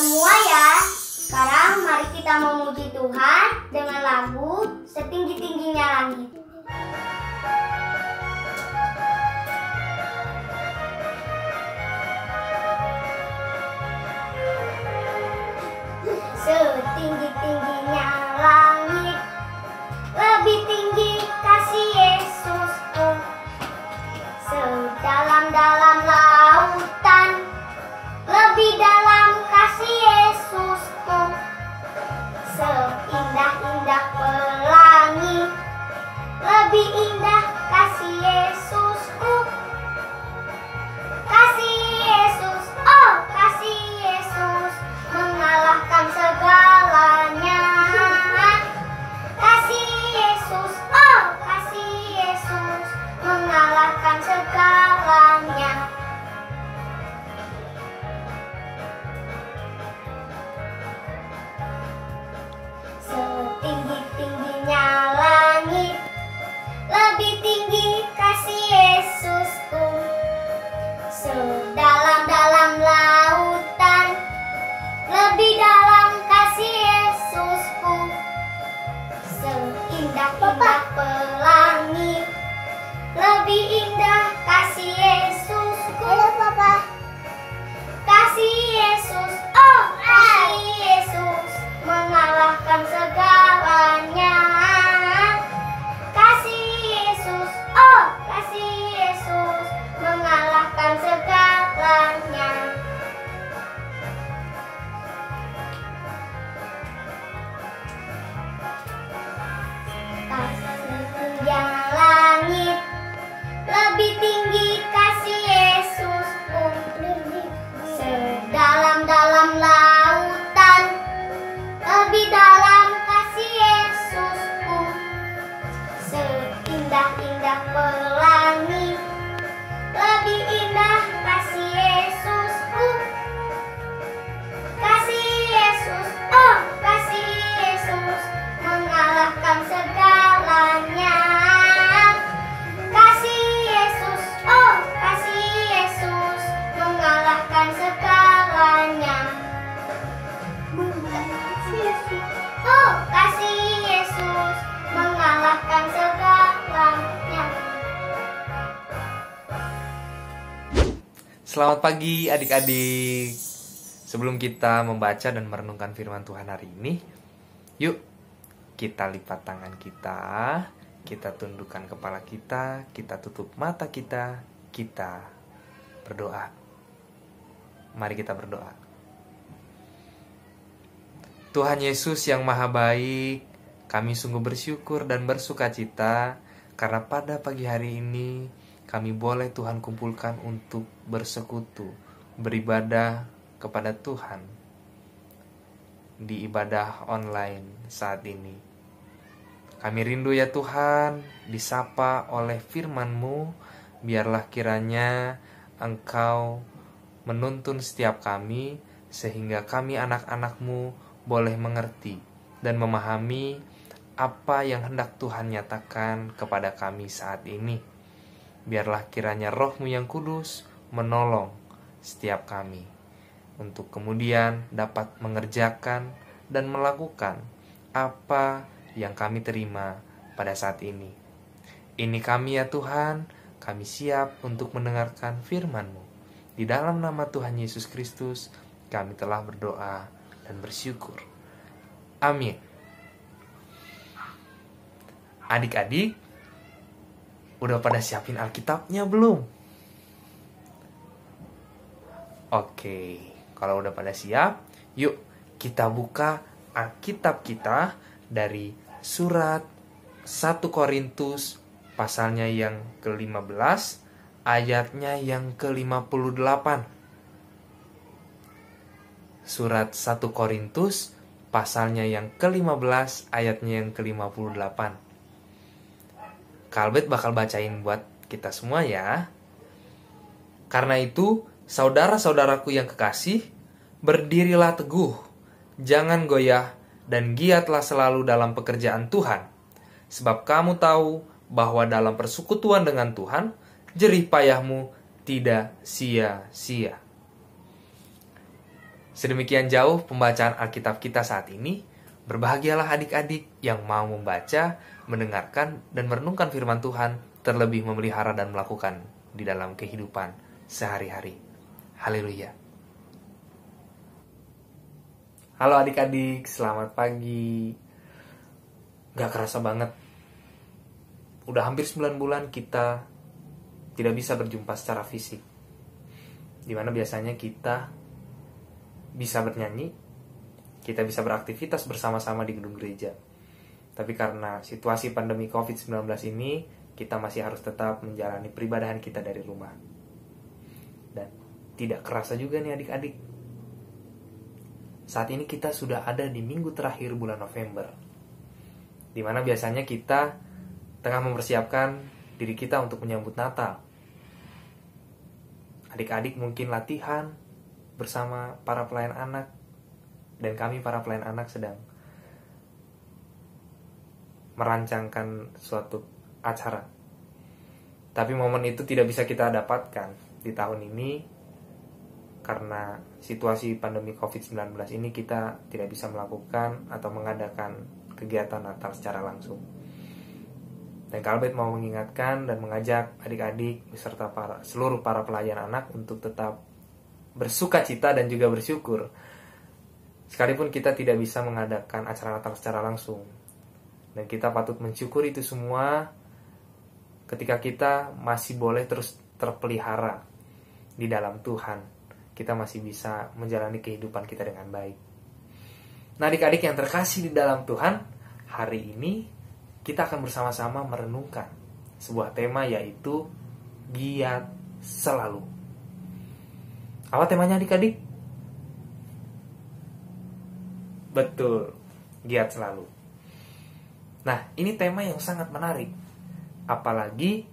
semua ya. Sekarang mari kita memuji Tuhan dengan lagu Setinggi-tingginya Langit. Setinggi-tingginya langit, lebih tinggi kasih Yesusku. Sedalam-dalam lautan, lebih dalam kasih Yesusku. Seindah-indah pelangi, lebih indah kasih Yesusku. Kasih Yesus, oh kasih Yesus, mengalahkan segalanya. Kasih Yesus, oh kasih Yesus, mengalahkan segalanya. Setinggi-tingginya langit, lebih tinggi kasih Yesusku. Sedalam-dalam lautan, lebih dalam kasih Yesusku. Seindah-indah pelangi, lebih indah kasih Yesusku. Halo Papa. Kasih Yesus, oh kasih Yesus, mengalahkan segalanya. Kasih Yesus, oh kasih Yesus, mengalahkan segalanya. Setingginya langit, lebih tinggi kasih Yesusku. Sedalam-dalam lautan, lebih dalam kasih Yesusku. Seindah-indah pelangi, lebih indah kasih Yesusku. Kasih Yesus, oh kasih Yesus, mengalahkan segalanya. Kasih Yesus, oh kasih Yesus, mengalahkan segalanya. Oh kasih Yesus, mengalahkan segalanya. Selamat pagi adik-adik. Sebelum kita membaca dan merenungkan firman Tuhan hari ini, yuk kita lipat tangan kita tundukkan kepala kita tutup mata kita berdoa. Mari kita berdoa. Tuhan Yesus yang maha baik, kami sungguh bersyukur dan bersukacita karena pada pagi hari ini kami boleh Tuhan kumpulkan untuk bersekutu, beribadah kepada Tuhan di ibadah online saat ini. Kami rindu ya Tuhan, disapa oleh firman-Mu, biarlah kiranya Engkau menuntun setiap kami, sehingga kami anak-anak-Mu boleh mengerti dan memahami apa yang hendak Tuhan nyatakan kepada kami saat ini. Biarlah kiranya Roh-Mu yang kudus menolong setiap kami, untuk kemudian dapat mengerjakan dan melakukan apa yang kami terima pada saat ini. Ini kami ya Tuhan, kami siap untuk mendengarkan firman-Mu. Di dalam nama Tuhan Yesus Kristus, kami telah berdoa dan bersyukur. Amin. Adik-adik, udah pada siapin Alkitabnya belum? Oke, kalau udah pada siap, yuk kita buka Alkitab kita dari surat 1 Korintus pasalnya yang ke-15, ayatnya yang ke-58. Surat 1 Korintus pasalnya yang ke-15, ayatnya yang ke-58. Kalbet bakal bacain buat kita semua ya. Karena itu, saudara-saudaraku yang kekasih, berdirilah teguh, jangan goyah, dan giatlah selalu dalam pekerjaan Tuhan. Sebab kamu tahu bahwa dalam persekutuan dengan Tuhan, jerih payahmu tidak sia-sia. Sedemikian jauh pembacaan Alkitab kita saat ini. Berbahagialah adik-adik yang mau membaca, mendengarkan, dan merenungkan firman Tuhan, terlebih memelihara dan melakukan di dalam kehidupan sehari-hari. Haleluya. Halo adik-adik, selamat pagi. Gak kerasa banget, udah hampir 9 bulan kita tidak bisa berjumpa secara fisik. Dimana biasanya kita bisa bernyanyi, kita bisa beraktivitas bersama-sama di gedung gereja. Tapi karena situasi pandemi COVID-19 ini, kita masih harus tetap menjalani peribadahan kita dari rumah. Dan tidak kerasa juga nih adik-adik, saat ini kita sudah ada di minggu terakhir bulan November, dimana biasanya kita tengah mempersiapkan diri kita untuk menyambut Natal. Adik-adik mungkin latihan bersama para pelayan anak, dan kami para pelayan anak sedang merancangkan suatu acara. Tapi momen itu tidak bisa kita dapatkan di tahun ini karena situasi pandemi COVID-19 ini. Kita tidak bisa melakukan atau mengadakan kegiatan Natal secara langsung. Dan Kalbet mau mengingatkan dan mengajak adik-adik beserta seluruh para pelayan anak untuk tetap bersuka cita dan juga bersyukur. Sekalipun kita tidak bisa mengadakan acara Natal secara langsung. Dan kita patut mensyukuri itu semua ketika kita masih boleh terus terpelihara di dalam Tuhan. Kita masih bisa menjalani kehidupan kita dengan baik. Nah adik-adik yang terkasih di dalam Tuhan, hari ini kita akan bersama-sama merenungkan sebuah tema, yaitu giat selalu. Apa temanya adik-adik? Betul, giat selalu. Nah, ini tema yang sangat menarik. Apalagi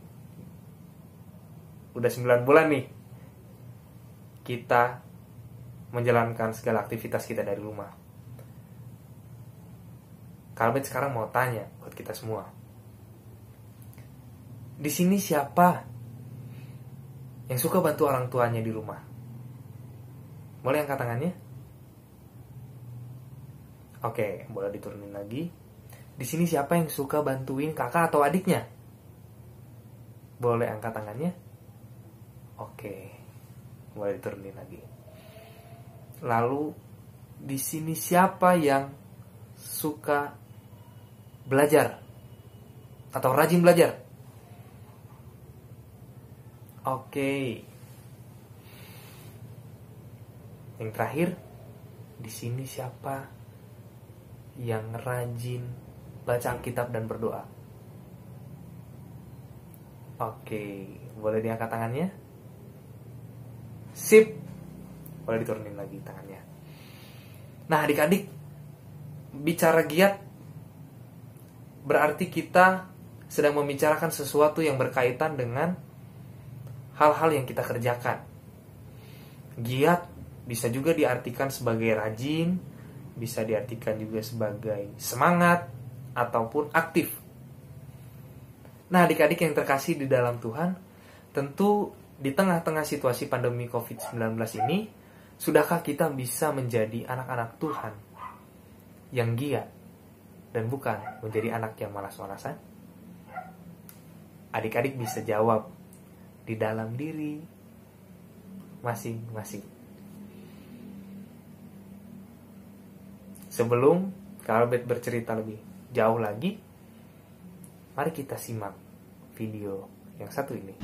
udah 9 bulan nih kita menjalankan segala aktivitas kita dari rumah. Kalbet sekarang mau tanya buat kita semua. Di sini siapa yang suka bantu orang tuanya di rumah? Boleh angkat tangannya? Oke, boleh diturunin lagi. Di sini siapa yang suka bantuin kakak atau adiknya? Boleh angkat tangannya? Oke, boleh diturunin lagi. Lalu di sini siapa yang suka belajar atau rajin belajar? Oke. Yang terakhir, di sini siapa yang rajin baca Alkitab dan berdoa? Oke, boleh diangkat tangannya? Sip. Boleh diturunin lagi tangannya. Nah adik-adik, bicara giat berarti kita sedang membicarakan sesuatu yang berkaitan dengan hal-hal yang kita kerjakan. Giat bisa juga diartikan sebagai rajin, bisa diartikan juga sebagai semangat, ataupun aktif. Nah adik-adik yang terkasih di dalam Tuhan, tentu di tengah-tengah situasi pandemi COVID-19 ini, sudahkah kita bisa menjadi anak-anak Tuhan yang giat dan bukan menjadi anak yang malas-malasan? Adik-adik bisa jawab di dalam diri masing-masing. Sebelum Kalbet bercerita lebih jauh lagi, mari kita simak video yang satu ini.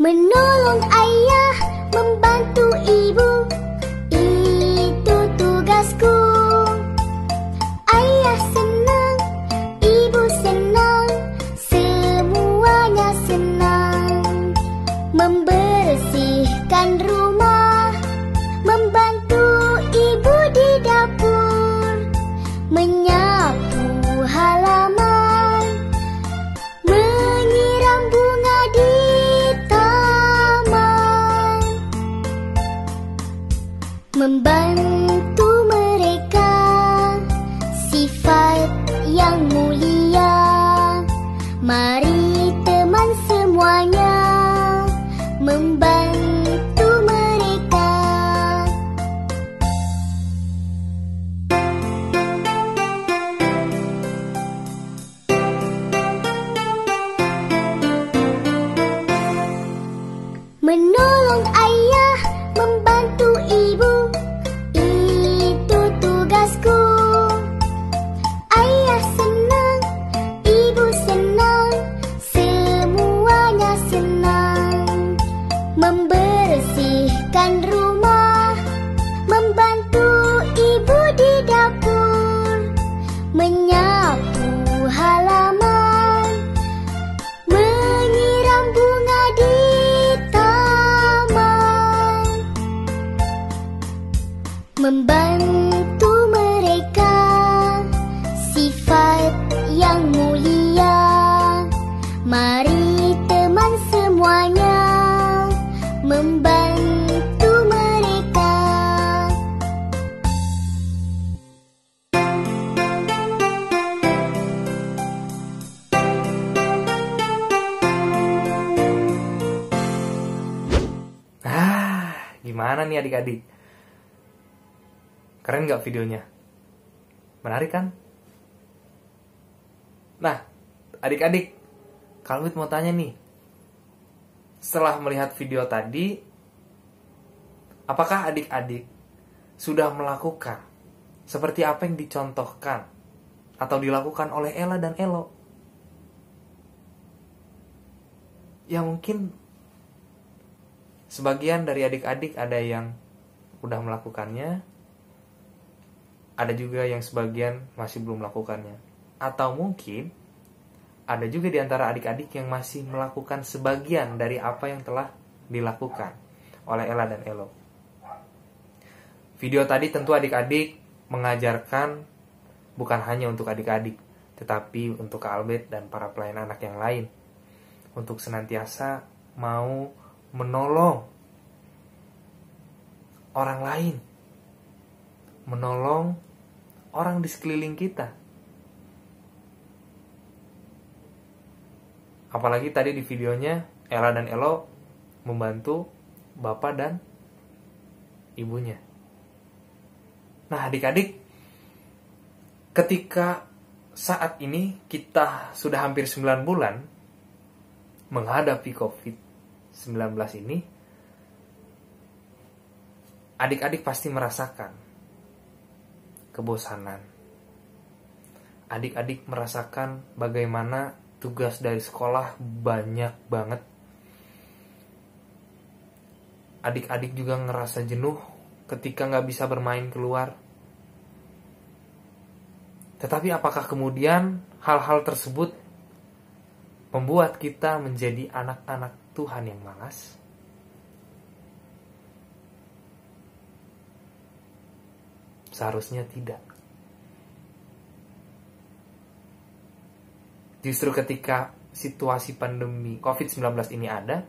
Menolong ayah, membantu ibu, itu tugasku. Ayah senang, ibu senang, semuanya senang. Membersihkan rumah, membantu ibu di dapur, menyapu halaman, menyiram bunga di taman. Gimana nih adik-adik? Keren gak videonya? Menarik kan? Nah, adik-adik, kalau mau tanya nih, setelah melihat video tadi, apakah adik-adik sudah melakukan seperti apa yang dicontohkan atau dilakukan oleh Ella dan Elo? Ya mungkin sebagian dari adik-adik ada yang udah melakukannya, ada juga yang sebagian masih belum melakukannya. Atau mungkin ada juga di antara adik-adik yang masih melakukan sebagian dari apa yang telah dilakukan oleh Ella dan Elo. Video tadi tentu adik-adik mengajarkan bukan hanya untuk adik-adik, tetapi untuk Kak Albert dan para pelayan anak yang lain. Untuk senantiasa mau menolong orang lain, menolong orang di sekeliling kita. Apalagi tadi di videonya Ella dan Elo membantu bapak dan ibunya. Nah adik-adik, ketika saat ini kita sudah hampir 9 bulan menghadapi COVID-19 ini, adik-adik pasti merasakan kebosanan. Adik-adik merasakan bagaimana tugas dari sekolah banyak banget. Adik-adik juga ngerasa jenuh ketika nggak bisa bermain keluar. Tetapi apakah kemudian hal-hal tersebut membuat kita menjadi anak-anak Tuhan yang malas? Seharusnya tidak. Justru ketika situasi pandemi COVID-19 ini ada,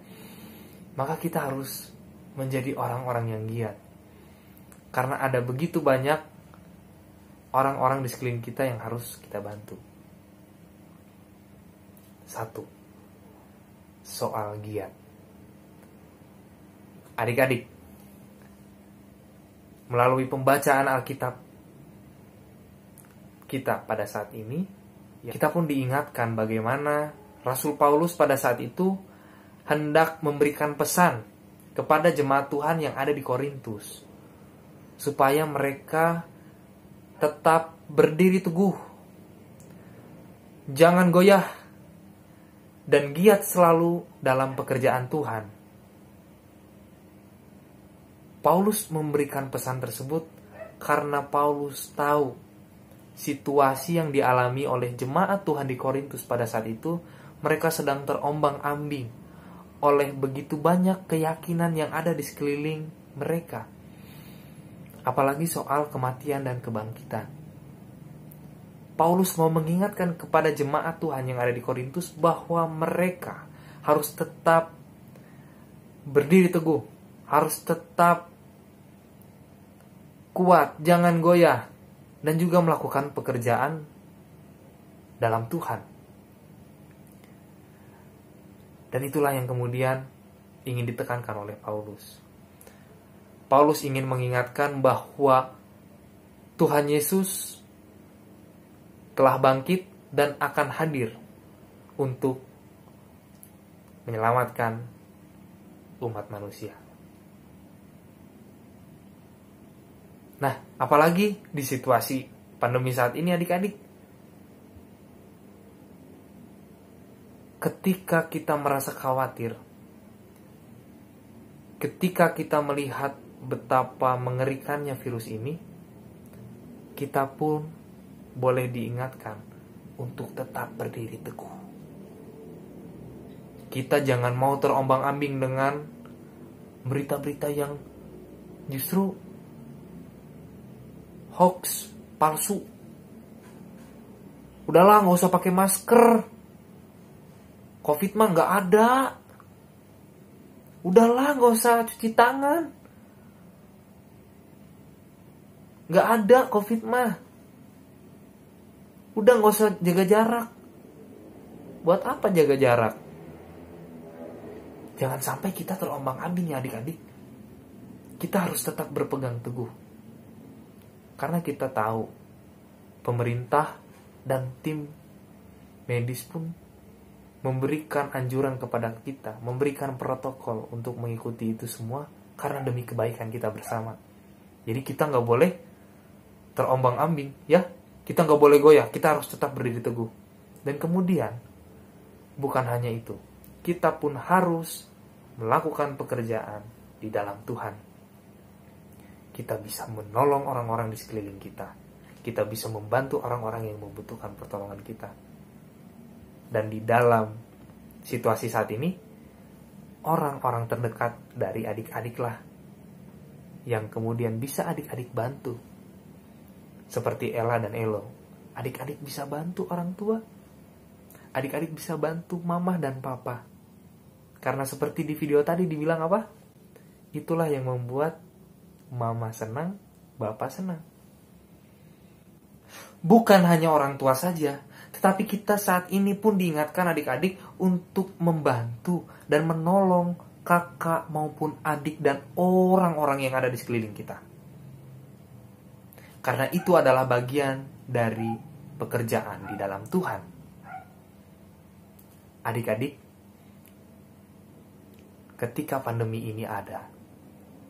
maka kita harus menjadi orang-orang yang giat. Karena ada begitu banyak orang-orang di sekeliling kita yang harus kita bantu. 1. Soal giat. Adik-adik, melalui pembacaan Alkitab kita pada saat ini, kita pun diingatkan bagaimana Rasul Paulus pada saat itu hendak memberikan pesan kepada jemaat Tuhan yang ada di Korintus, supaya mereka tetap berdiri teguh, jangan goyah, dan giat selalu dalam pekerjaan Tuhan. Paulus memberikan pesan tersebut karena Paulus tahu situasi yang dialami oleh jemaat Tuhan di Korintus pada saat itu. Mereka sedang terombang-ambing oleh begitu banyak keyakinan yang ada di sekeliling mereka, apalagi soal kematian dan kebangkitan. Paulus mau mengingatkan kepada jemaat Tuhan yang ada di Korintus bahwa mereka harus tetap berdiri teguh, harus tetap kuat, jangan goyah, dan juga melakukan pekerjaan dalam Tuhan. Dan itulah yang kemudian ingin ditekankan oleh Paulus. Paulus ingin mengingatkan bahwa Tuhan Yesus telah bangkit dan akan hadir untuk menyelamatkan umat manusia. Nah, apalagi di situasi pandemi saat ini adik-adik. Ketika kita merasa khawatir, ketika kita melihat betapa mengerikannya virus ini, kita pun boleh diingatkan untuk tetap berdiri teguh. Kita jangan mau terombang-ambing dengan berita-berita yang justru hoax, palsu. Udahlah, gak usah pakai masker. Covid mah gak ada. Udahlah, gak usah cuci tangan. Gak ada Covid mah. Udah gak usah jaga jarak. Buat apa jaga jarak? Jangan sampai kita terombang-ambing ya adik-adik. kita harus tetap berpegang teguh. Karena kita tahu pemerintah dan tim medis pun memberikan anjuran kepada kita, memberikan protokol untuk mengikuti itu semua karena demi kebaikan kita bersama. Jadi kita nggak boleh terombang-ambing, ya. Kita nggak boleh goyah, kita harus tetap berdiri teguh. Dan kemudian, bukan hanya itu, kita pun harus melakukan pekerjaan di dalam Tuhan. Kita bisa menolong orang-orang di sekeliling kita. Kita bisa membantu orang-orang yang membutuhkan pertolongan kita. Dan di dalam situasi saat ini, orang-orang terdekat dari adik-adiklah yang kemudian bisa adik-adik bantu. Seperti Ella dan Elo. Adik-adik bisa bantu orang tua. Adik-adik bisa bantu mama dan papa. Karena seperti di video tadi dibilang apa? Itulah yang membuat mama senang, bapak senang. Bukan hanya orang tua saja, tetapi kita saat ini pun diingatkan adik-adik untuk membantu dan menolong kakak maupun adik dan orang-orang yang ada di sekeliling kita. Karena itu adalah bagian dari pekerjaan di dalam Tuhan. Adik-adik, ketika pandemi ini ada,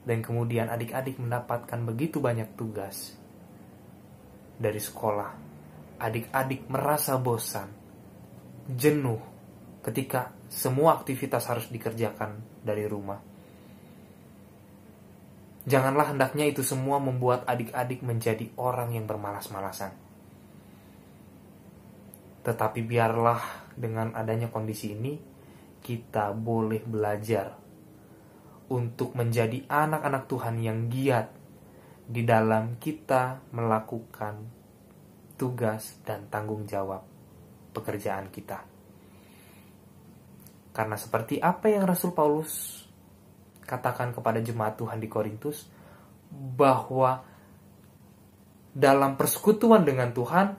dan kemudian adik-adik mendapatkan begitu banyak tugas dari sekolah, adik-adik merasa bosan, jenuh ketika semua aktivitas harus dikerjakan dari rumah. Janganlah hendaknya itu semua membuat adik-adik menjadi orang yang bermalas-malasan. Tetapi biarlah dengan adanya kondisi ini, kita boleh belajar untuk menjadi anak-anak Tuhan yang giat di dalam kita melakukan tugas dan tanggung jawab pekerjaan kita. Karena seperti apa yang Rasul Paulus katakan kepada jemaat Tuhan di Korintus, bahwa dalam persekutuan dengan Tuhan,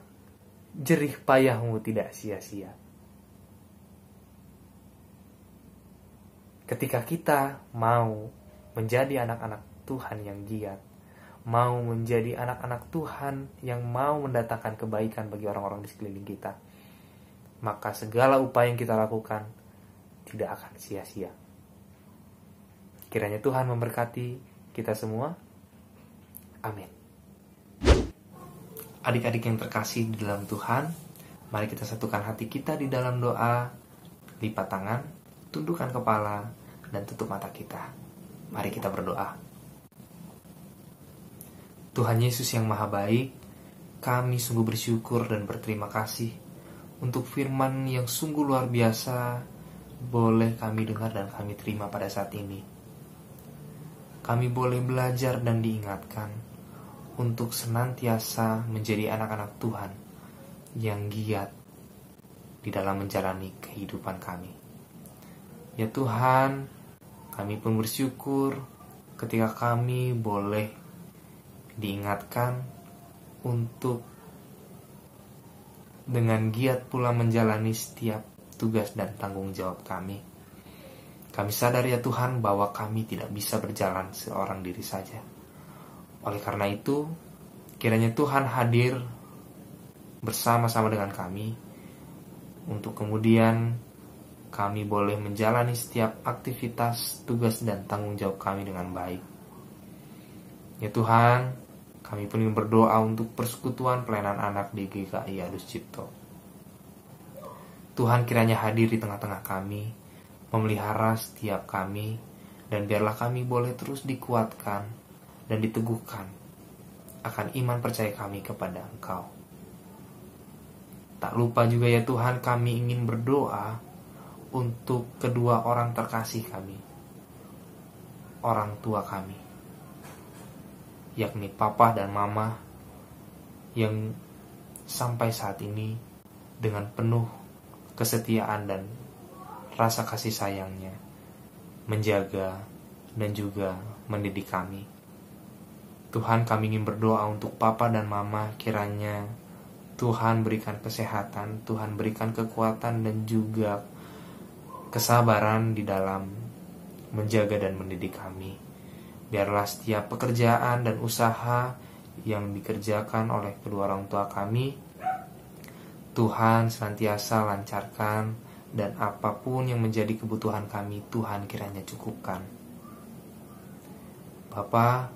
jerih payahmu tidak sia-sia. Ketika kita mau menjadi anak-anak Tuhan yang giat, mau menjadi anak-anak Tuhan yang mau mendatangkan kebaikan bagi orang-orang di sekeliling kita, maka segala upaya yang kita lakukan tidak akan sia-sia. Kiranya Tuhan memberkati kita semua. Amin. Adik-adik yang terkasih di dalam Tuhan, mari kita satukan hati kita di dalam doa. Lipat tangan, tundukkan kepala, dan tutup mata kita. Mari kita berdoa. Tuhan Yesus yang Maha Baik, kami sungguh bersyukur dan berterima kasih untuk firman yang sungguh luar biasa boleh kami dengar dan kami terima pada saat ini. Kami boleh belajar dan diingatkan untuk senantiasa menjadi anak-anak Tuhan yang giat di dalam menjalani kehidupan kami. Ya Tuhan, kami pun bersyukur ketika kami boleh diingatkan untuk dengan giat pula menjalani setiap tugas dan tanggung jawab kami. Kami sadar ya Tuhan bahwa kami tidak bisa berjalan seorang diri saja. Oleh karena itu, kiranya Tuhan hadir bersama-sama dengan kami untuk kemudian kami boleh menjalani setiap aktivitas, tugas, dan tanggung jawab kami dengan baik. Ya Tuhan, kami pun ingin berdoa untuk persekutuan pelayanan anak di GKI Adus Cipto. Tuhan kiranya hadir di tengah-tengah kami, memelihara setiap kami, dan biarlah kami boleh terus dikuatkan dan diteguhkan akan iman percaya kami kepada Engkau. Tak lupa juga ya Tuhan, kami ingin berdoa untuk kedua orang terkasih kami, orang tua kami, yakni Papa dan Mama, yang sampai saat ini dengan penuh kesetiaan dan rasa kasih sayangnya menjaga dan juga mendidik kami. Tuhan, kami ingin berdoa untuk Papa dan Mama, kiranya Tuhan berikan kesehatan, Tuhan berikan kekuatan dan juga kesabaran di dalam menjaga dan mendidik kami. Biarlah setiap pekerjaan dan usaha yang dikerjakan oleh kedua orang tua kami, Tuhan senantiasa lancarkan, dan apapun yang menjadi kebutuhan kami, Tuhan kiranya cukupkan. Bapa,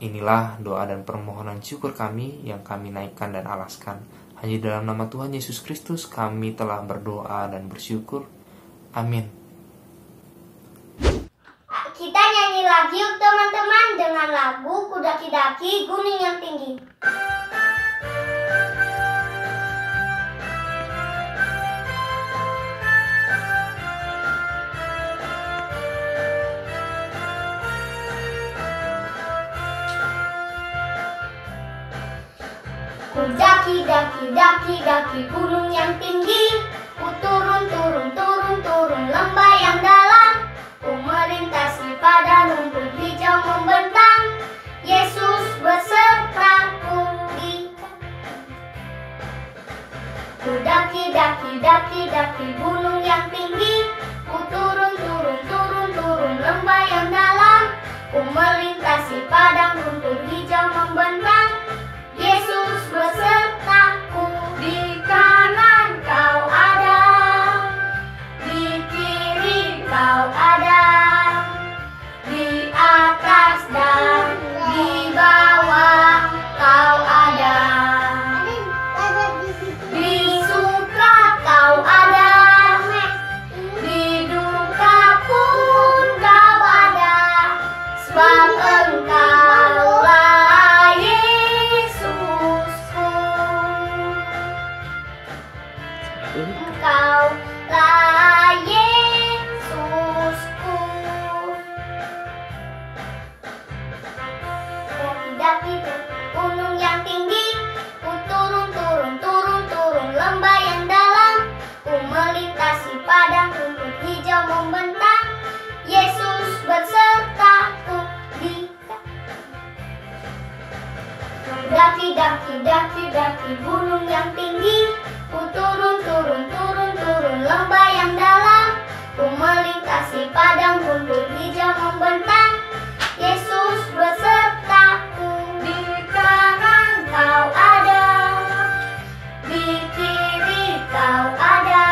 inilah doa dan permohonan syukur kami yang kami naikkan dan alaskan. Hanya dalam nama Tuhan Yesus Kristus kami telah berdoa dan bersyukur. Amin. Kita nyanyi lagi yuk teman-teman dengan lagu Kudaki-daki Gunung yang Tinggi. Kudaki-daki gunung yang tinggi, ku turun lembah yang dalam, ku melintasi padang rumput hijau membentang, Yesus besertaku di Kudaki-daki gunung yang tinggi, ku turun lembah yang dalam, ku melintasi padang rumput hijau membentang, Yesus besertaku. Di kanan kau ada, di kiri kau ada, di atas dan di bawah kau ada, di suka kau ada, di duka pun kau ada, sebab engkaulah Yesusku. Engkaulah Yesusku. Daki-daki gunung yang tinggi, ku turun lembah yang dalam, ku melintasi padang rumput hijau membentang, Yesus besertaku di Daki-daki gunung yang tinggi, ku turun lembah yang dalam, ku melintasi padang rumput hijau membentang, Yesus besertaku. Di kanan kau ada, di kiri kau ada,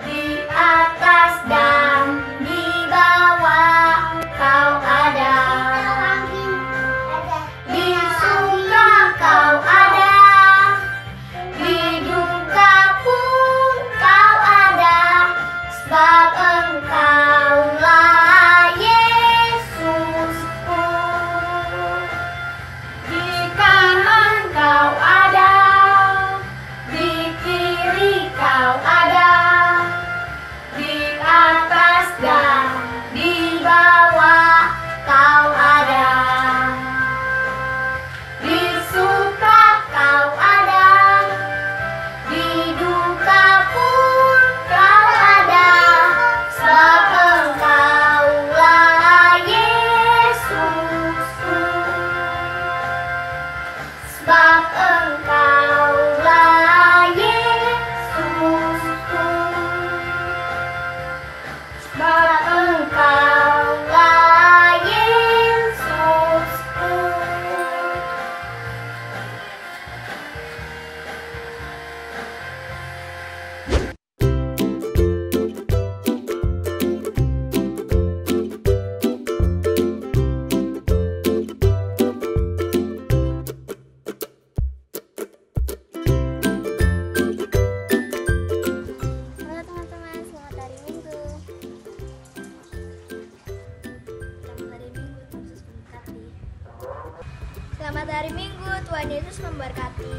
di atas dan di bawah kau ada, di suka kau ada, di duka pun kau ada, sebab engkaulah Yesusku. Di kanan kau ada, di kiri kau ada, di atas dan di bawah kau ada, di suka kau ada, di duka pun kau ada, sebab engkaulah Yesusku. Sebab engkaulah Yesusku. Sebab engkaulah Yesusku. Halo teman-teman, selamat hari Minggu. Selamat hari Minggu, Tuhan Yesus memberkati.